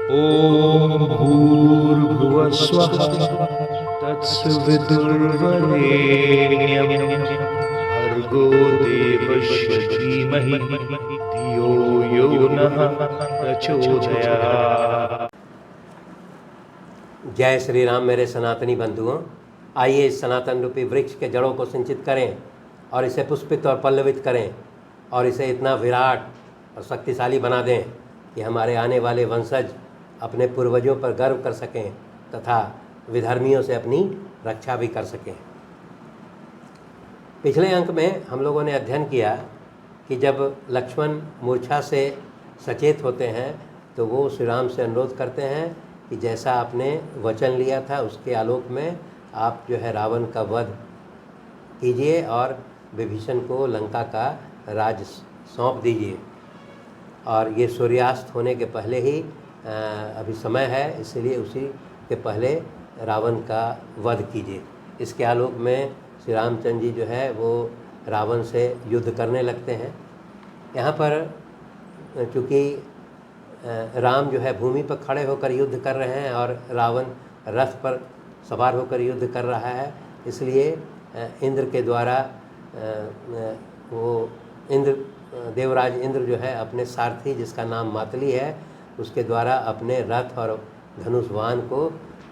ॐ भूर्भुवः स्वः तत्सवितुर्वरेण्यं भर्गो देवस्य धीमहि धियो यो नः प्रचोदयात्। जय श्री राम मेरे सनातनी बंधुओं। आइए इस सनातन रूपी वृक्ष के जड़ों को सिंचित करें और इसे पुष्पित और पल्लवित करें और इसे इतना विराट और शक्तिशाली बना दें कि हमारे आने वाले वंशज अपने पूर्वजों पर गर्व कर सकें तथा विधर्मियों से अपनी रक्षा भी कर सकें। पिछले अंक में हम लोगों ने अध्ययन किया कि जब लक्ष्मण मूर्छा से सचेत होते हैं तो वो श्री राम से अनुरोध करते हैं कि जैसा आपने वचन लिया था उसके आलोक में आप जो है रावण का वध कीजिए और विभीषण को लंका का राज सौंप दीजिए। और ये सूर्यास्त होने के पहले ही अभी समय है, इसलिए उसी के पहले रावण का वध कीजिए। इसके आलोक में श्री रामचंद्र जी जो है वो रावण से युद्ध करने लगते हैं। यहाँ पर चूँकि राम जो है भूमि पर खड़े होकर युद्ध कर रहे हैं और रावण रथ पर सवार होकर युद्ध कर रहा है, इसलिए इंद्र के द्वारा वो देवराज इंद्र जो है अपने सारथी जिसका नाम मातली है उसके द्वारा अपने रथ और धनुष वाहन को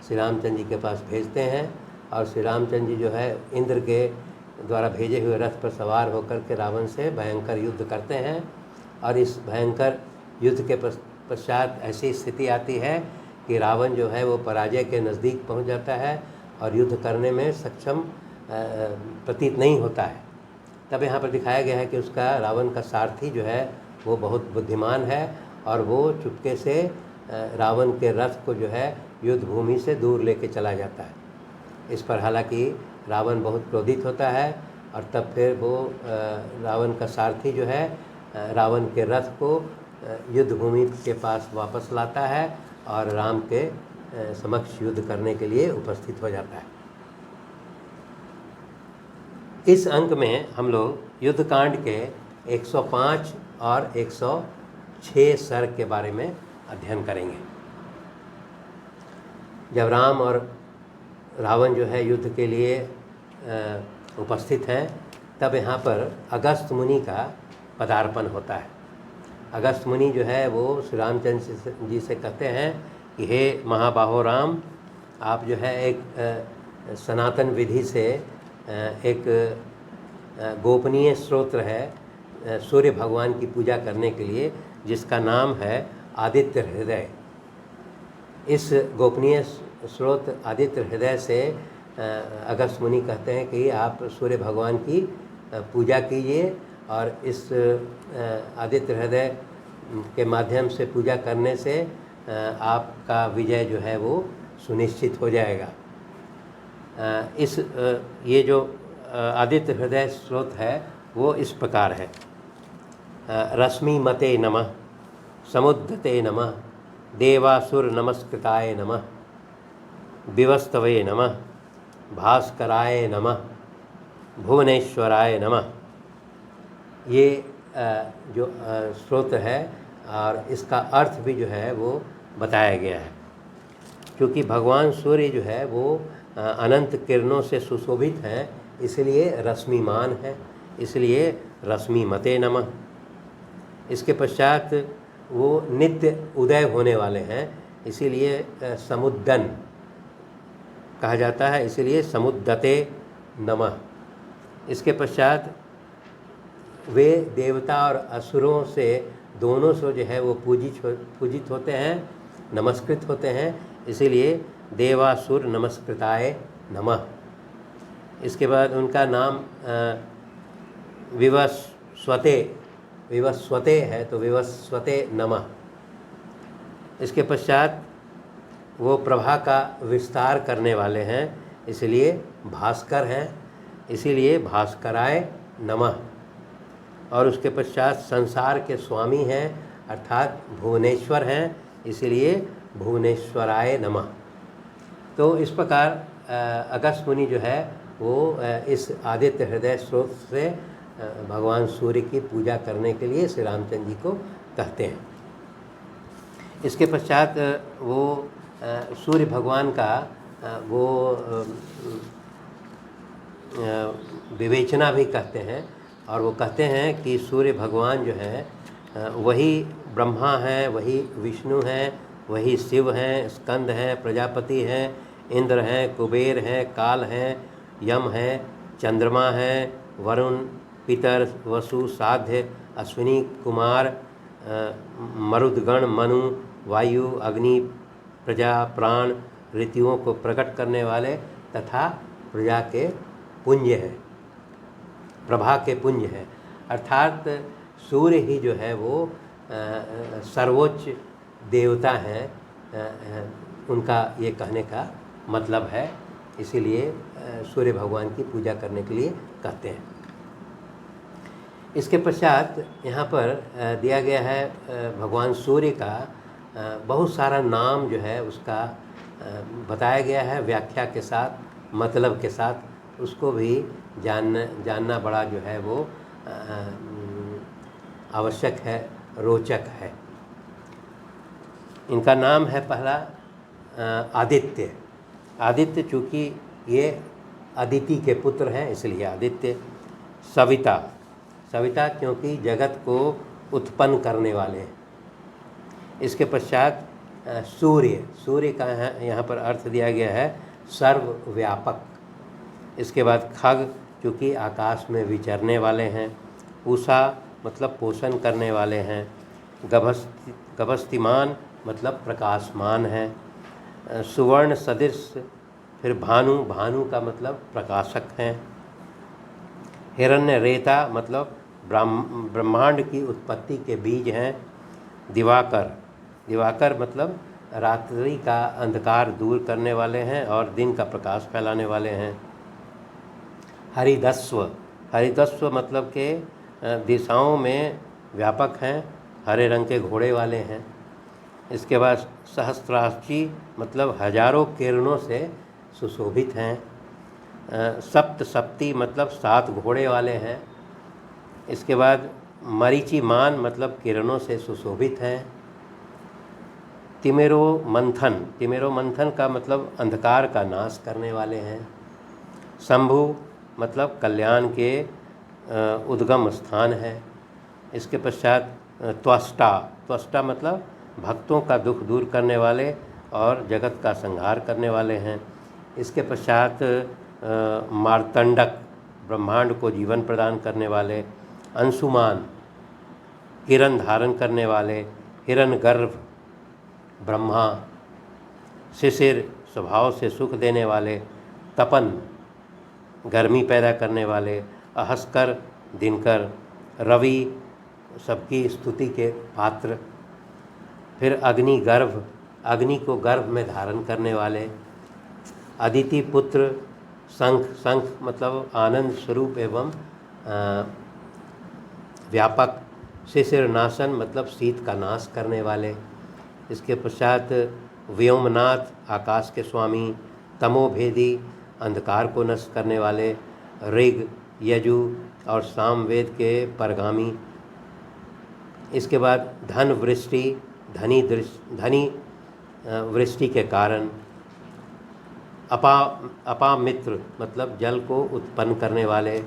श्री रामचंद्र जी के पास भेजते हैं और श्री रामचंद्र जी जो है इंद्र के द्वारा भेजे हुए रथ पर सवार होकर के रावण से भयंकर युद्ध करते हैं। और इस भयंकर युद्ध के पश्चात ऐसी स्थिति आती है कि रावण जो है वो पराजय के नज़दीक पहुंच जाता है और युद्ध करने में सक्षम प्रतीत नहीं होता है। तब यहाँ पर दिखाया गया है कि उसका रावण का सारथी जो है वो बहुत बुद्धिमान है और वो चुपके से रावण के रथ को जो है युद्ध भूमि से दूर लेके चला जाता है। इस पर हालांकि रावण बहुत क्रोधित होता है और तब फिर वो रावण का सारथी जो है रावण के रथ को युद्ध भूमि के पास वापस लाता है और राम के समक्ष युद्ध करने के लिए उपस्थित हो जाता है। इस अंक में हम लोग युद्धकांड के 105 और 106 सर्ग के बारे में अध्ययन करेंगे। जब राम और रावण जो है युद्ध के लिए उपस्थित हैं तब यहाँ पर अगस्त मुनि का पदार्पण होता है। अगस्त मुनि जो है वो श्री रामचंद्र जी से कहते हैं कि हे महाबाहो राम, आप जो है एक सनातन विधि से एक गोपनीय स्तोत्र है सूर्य भगवान की पूजा करने के लिए जिसका नाम है आदित्य हृदय। इस गोपनीय स्रोत आदित्य हृदय से अगस्त मुनि कहते हैं कि आप सूर्य भगवान की पूजा कीजिए और इस आदित्य हृदय के माध्यम से पूजा करने से आपका विजय जो है वो सुनिश्चित हो जाएगा। ये जो आदित्य हृदय स्रोत है वो इस प्रकार है। रश्मि मते नमः, समुद्रते नमः, देवासुर नमस्कृताय नमः, विवस्तवे नमः, भास्कराय नमः, भुवनेश्वराय नमः। ये जो स्रोत है और इसका अर्थ भी जो है वो बताया गया है। क्योंकि भगवान सूर्य जो है वो अनंत किरणों से सुशोभित हैं, इसलिए रश्मिमान है, इसलिए रश्मि मते नमः। इसके पश्चात वो नित्य उदय होने वाले हैं, इसीलिए समुद्दन कहा जाता है, इसलिए समुद्दते नमः। इसके पश्चात वे देवता और असुरों से दोनों से जो है वो पूजित होते हैं, नमस्कृत होते हैं, इसीलिए देवासुर नमस्कृताय नमः। इसके बाद उनका नाम विवस्वते है तो विवस्वते नमः। इसके पश्चात वो प्रभा का विस्तार करने वाले हैं, इसलिए भास्कर हैं, इसीलिए भास्कराय नमः। और उसके पश्चात संसार के स्वामी हैं अर्थात भुवनेश्वर हैं, इसलिए भुवनेश्वराय नमः। तो इस प्रकार अगस्त मुनि जो है वो इस आदित्य हृदय स्रोत से भगवान सूर्य की पूजा करने के लिए श्री रामचंद्र जी को कहते हैं। इसके पश्चात वो सूर्य भगवान का वो विवेचना भी कहते हैं, और वो कहते हैं कि सूर्य भगवान जो है वही ब्रह्मा हैं, वही विष्णु हैं, वही शिव हैं, स्कंद हैं, प्रजापति हैं, इंद्र हैं, कुबेर हैं, काल हैं, यम हैं, चंद्रमा हैं, वरुण, पितर, वसु, साध्य, अश्विनी कुमार, मरुदगण, मनु, वायु, अग्नि, प्रजा, प्राण, ऋतुओं को प्रकट करने वाले तथा प्रजा के पुंज है, प्रभा के पुंज है। अर्थात सूर्य ही जो है वो सर्वोच्च देवता हैं, उनका ये कहने का मतलब है। इसीलिए सूर्य भगवान की पूजा करने के लिए कहते हैं। इसके पश्चात यहाँ पर दिया गया है भगवान सूर्य का बहुत सारा नाम जो है उसका बताया गया है व्याख्या के साथ, मतलब के साथ। उसको भी जानना बड़ा जो है वो आवश्यक है, रोचक है। इनका नाम है पहला आदित्य। आदित्य चूँकि ये अदिति के पुत्र हैं इसलिए आदित्य। सविता, सविता क्योंकि जगत को उत्पन्न करने वाले हैं। इसके पश्चात सूर्य, सूर्य का यहाँ पर अर्थ दिया गया है सर्वव्यापक। इसके बाद खग, चूँकि आकाश में विचरने वाले हैं। उषा मतलब पोषण करने वाले हैं। गभस्तिमान मतलब प्रकाशमान है। सुवर्ण सदृश, फिर भानु, भानु का मतलब प्रकाशक हैं। हिरण्य रेता मतलब ब्रह्मांड की उत्पत्ति के बीज हैं। दिवाकर, दिवाकर मतलब रात्रि का अंधकार दूर करने वाले हैं और दिन का प्रकाश फैलाने वाले हैं। हरिदस्व, हरिदस्व मतलब के दिशाओं में व्यापक हैं, हरे रंग के घोड़े वाले हैं। इसके बाद सहस्त्राक्षी मतलब हजारों किरणों से सुशोभित हैं। सप्तशक्ति मतलब 7 घोड़े वाले हैं। इसके बाद मरीचिमान मतलब किरणों से सुशोभित हैं। तिमेरो मंथन, तिमेरो मंथन का मतलब अंधकार का नाश करने वाले हैं। शंभु मतलब कल्याण के उद्गम स्थान है। इसके पश्चात त्वष्टा, त्वष्टा मतलब भक्तों का दुख दूर करने वाले और जगत का संहार करने वाले हैं। इसके पश्चात मार्तंडक, ब्रह्मांड को जीवन प्रदान करने वाले। अंशुमान, किरण धारण करने वाले। हिरण्यगर्भ ब्रह्मा। शिशिर, स्वभाव से सुख देने वाले। तपन, गर्मी पैदा करने वाले। अहस्कर, दिनकर। रवि, सबकी स्तुति के पात्र। फिर अग्निगर्भ, अग्नि को गर्भ में धारण करने वाले। अदिति पुत्र। शंख, शंख मतलब आनंद स्वरूप एवं व्यापक। शिशिरनाशन मतलब शीत का नाश करने वाले। इसके पश्चात व्योमनाथ, आकाश के स्वामी। तमोभेदी, अंधकार को नष्ट करने वाले। ऋग, यजु और सामवेद के परगामी। इसके बाद धन वृष्टि, धनी वृष्टि के कारण। अपामित्र मतलब जल को उत्पन्न करने वाले।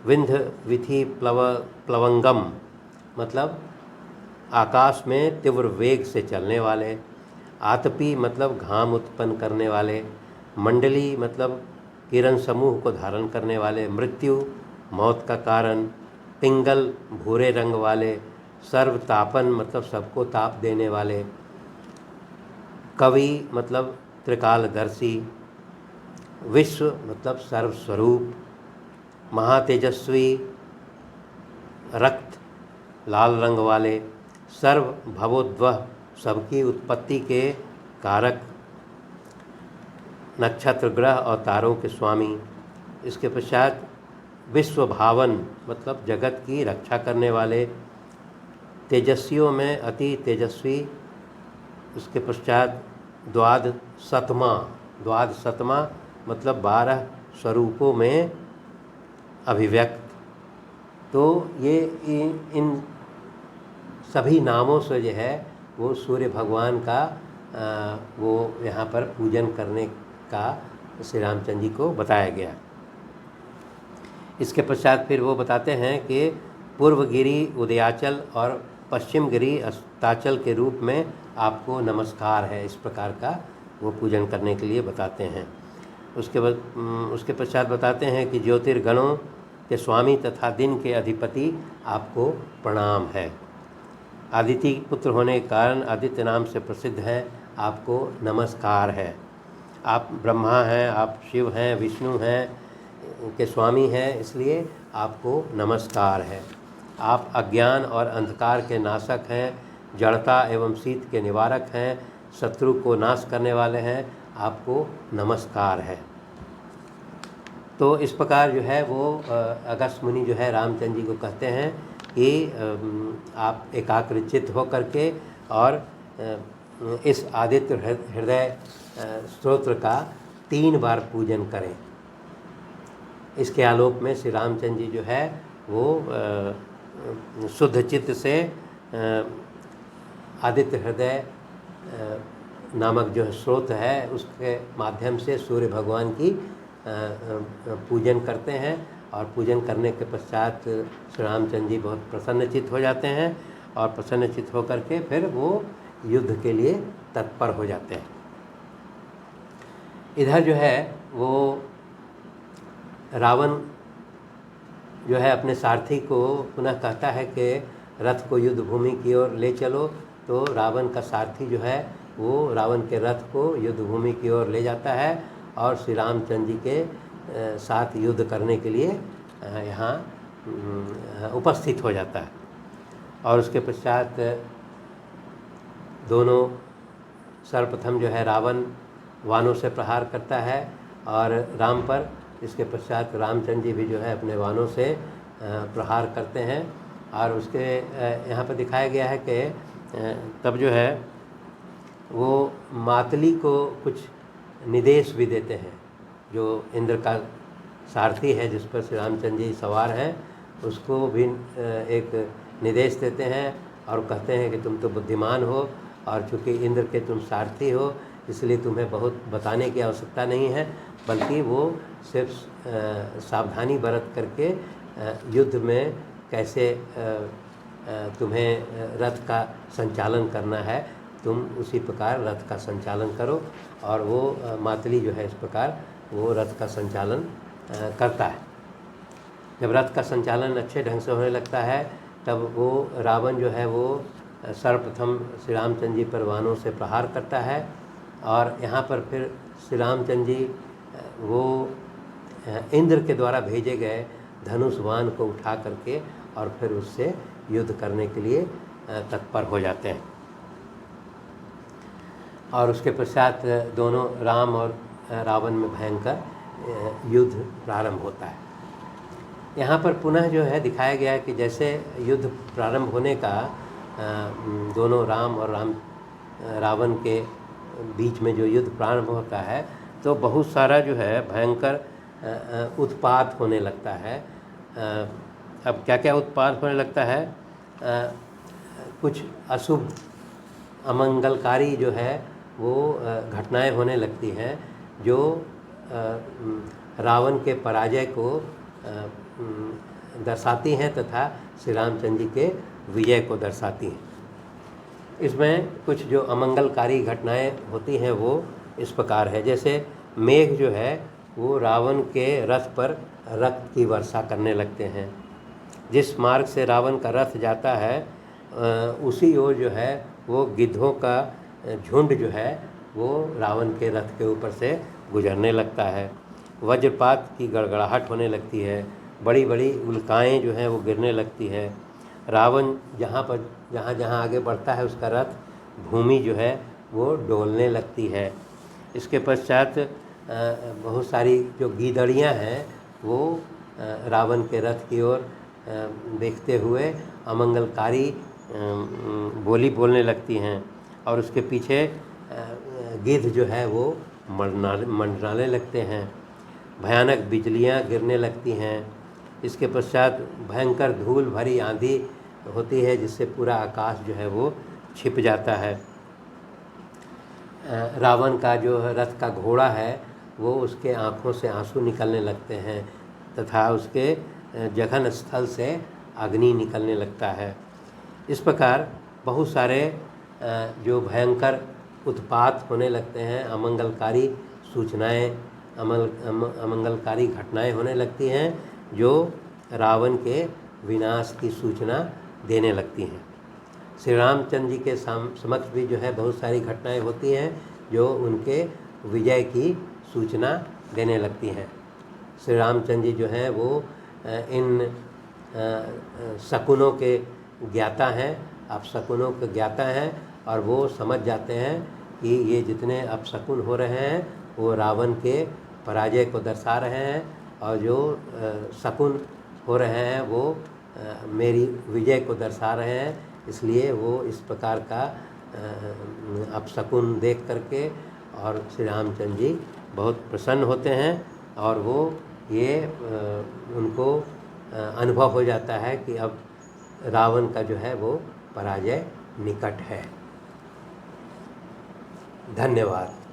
विंध्य विधि प्लवंगम मतलब आकाश में तीव्र वेग से चलने वाले। आतपी मतलब घाम उत्पन्न करने वाले। मंडली मतलब किरण समूह को धारण करने वाले। मृत्यु, मौत का कारण। पिंगल, भूरे रंग वाले। सर्वतापन मतलब सबको ताप देने वाले। कवि मतलब त्रिकालदर्शी। विश्व मतलब सर्वस्वरूप। महातेजस्वी, रक्त लाल रंग वाले। सर्व भवोद्वह, सबकी उत्पत्ति के कारक। नक्षत्र, ग्रह और तारों के स्वामी। इसके पश्चात विश्व भावन मतलब जगत की रक्षा करने वाले। तेजस्वियों में अति तेजस्वी। उसके पश्चात द्वादशतमा, द्वादशतमा मतलब 12 स्वरूपों में अभिव्यक्त। तो ये इन सभी नामों से जो है वो सूर्य भगवान का वो यहाँ पर पूजन करने का श्री रामचंद्र जी को बताया गया। इसके पश्चात फिर वो बताते हैं कि पूर्व गिरी उदयाचल और पश्चिम गिरी अस्ताचल के रूप में आपको नमस्कार है, इस प्रकार का वो पूजन करने के लिए बताते हैं। उसके पश्चात बताते हैं कि ज्योतिर्गणों के स्वामी तथा दिन के अधिपति आपको प्रणाम है। आदित्य पुत्र होने के कारण आदित्य नाम से प्रसिद्ध है, आपको नमस्कार है। आप ब्रह्मा हैं, आप शिव हैं, विष्णु हैं के स्वामी हैं, इसलिए आपको नमस्कार है। आप अज्ञान और अंधकार के नाशक हैं, जड़ता एवं शीत के निवारक हैं, शत्रु को नाश करने वाले हैं, आपको नमस्कार है। तो इस प्रकार जो है वो अगस्त्य मुनि जो है रामचंद्र जी को कहते हैं कि आप एकाग्रचित्त हो करके और इस आदित्य हृदय स्तोत्र का 3 बार पूजन करें। इसके आलोक में श्री रामचंद्र जी जो है वो शुद्ध चित्त से आदित्य हृदय नामक जो स्रोत है उसके माध्यम से सूर्य भगवान की पूजन करते हैं, और पूजन करने के पश्चात श्री रामचंद्र जी बहुत प्रसन्नचित्त हो जाते हैं, और प्रसन्नचित्त होकर के फिर वो युद्ध के लिए तत्पर हो जाते हैं। इधर जो है वो रावण जो है अपने सारथी को पुनः कहता है कि रथ को युद्ध भूमि की ओर ले चलो। तो रावण का सारथी जो है वो रावण के रथ को युद्ध भूमि की ओर ले जाता है और श्री रामचंद्र जी के साथ युद्ध करने के लिए यहाँ उपस्थित हो जाता है। और उसके पश्चात दोनों सर्वप्रथम जो है रावण वानों से प्रहार करता है और राम पर, इसके पश्चात रामचंद्र जी भी जो है अपने वानों से प्रहार करते हैं। और उसके यहाँ पर दिखाया गया है कि तब जो है वो मातली को कुछ निर्देश भी देते हैं। जो इंद्र का सारथी है जिस पर श्री रामचंद्र जी सवार हैं, उसको भी एक निर्देश देते हैं और कहते हैं कि तुम तो बुद्धिमान हो, और चूँकि इंद्र के तुम सारथी हो इसलिए तुम्हें बहुत बताने की आवश्यकता नहीं है, बल्कि वो सिर्फ सावधानी बरत करके युद्ध में कैसे तुम्हें रथ का संचालन करना है, तुम उसी प्रकार रथ का संचालन करो। और वो मातली जो है इस प्रकार वो रथ का संचालन करता है। जब रथ का संचालन अच्छे ढंग से होने लगता है तब वो रावण जो है वो सर्वप्रथम श्री रामचंद्र जी पर वानों से प्रहार करता है, और यहाँ पर फिर श्री रामचंद्र जी वो इंद्र के द्वारा भेजे गए धनुष बाण को उठा करके और फिर उससे युद्ध करने के लिए तत्पर हो जाते हैं। और उसके पश्चात दोनों राम और रावण में भयंकर युद्ध प्रारंभ होता है। यहाँ पर पुनः जो है दिखाया गया है कि जैसे युद्ध प्रारंभ होने का दोनों राम और रावण के बीच में जो युद्ध प्रारंभ होता है तो बहुत सारा जो है भयंकर उत्पात होने लगता है। अब क्या क्या उत्पात होने लगता है, कुछ अशुभ अमंगलकारी जो है वो घटनाएं होने लगती हैं जो रावण के पराजय को दर्शाती हैं तथा श्री रामचंद्र जी के विजय को दर्शाती हैं। इसमें कुछ जो अमंगलकारी घटनाएं होती हैं वो इस प्रकार है, जैसे मेघ जो है वो रावण के रथ पर रक्त की वर्षा करने लगते हैं। जिस मार्ग से रावण का रथ जाता है उसी ओर जो है वो गिद्धों का झुंड जो है वो रावण के रथ के ऊपर से गुजरने लगता है। वज्रपात की गड़गड़ाहट होने लगती है, बड़ी बड़ी उल्काएँ जो हैं वो गिरने लगती है। रावण जहाँ जहाँ आगे बढ़ता है उसका रथ भूमि जो है वो डोलने लगती है। इसके पश्चात बहुत सारी जो गीदड़ियाँ हैं वो रावण के रथ की ओर देखते हुए अमंगलकारी बोली बोलने लगती हैं, और उसके पीछे गिद्ध जो है वो मंडराने लगते हैं। भयानक बिजलियाँ गिरने लगती हैं। इसके पश्चात भयंकर धूल भरी आंधी होती है जिससे पूरा आकाश जो है वो छिप जाता है। रावण का जो रथ का घोड़ा है वो उसके आँखों से आंसू निकलने लगते हैं तथा उसके जघन स्थल से अग्नि निकलने लगता है। इस प्रकार बहुत सारे जो भयंकर उत्पात होने लगते हैं, अमंगलकारी सूचनाएं, अमंगलकारी घटनाएं होने लगती हैं जो रावण के विनाश की सूचना देने लगती हैं। श्री रामचंद्र जी के समक्ष भी जो है बहुत सारी घटनाएं होती हैं जो उनके विजय की सूचना देने लगती हैं। श्री रामचंद्र जी जो हैं वो इन शकुनों के ज्ञाता हैं, अपशकुनों के ज्ञाता हैं, और वो समझ जाते हैं कि ये जितने अपशकुन हो रहे हैं वो रावण के पराजय को दर्शा रहे हैं, और जो शकुन हो रहे हैं वो मेरी विजय को दर्शा रहे हैं। इसलिए वो इस प्रकार का अपशकुन देख करके और श्री रामचंद्र जी बहुत प्रसन्न होते हैं, और वो ये उनको अनुभव हो जाता है कि अब रावण का जो है वो पराजय निकट है। धन्यवाद।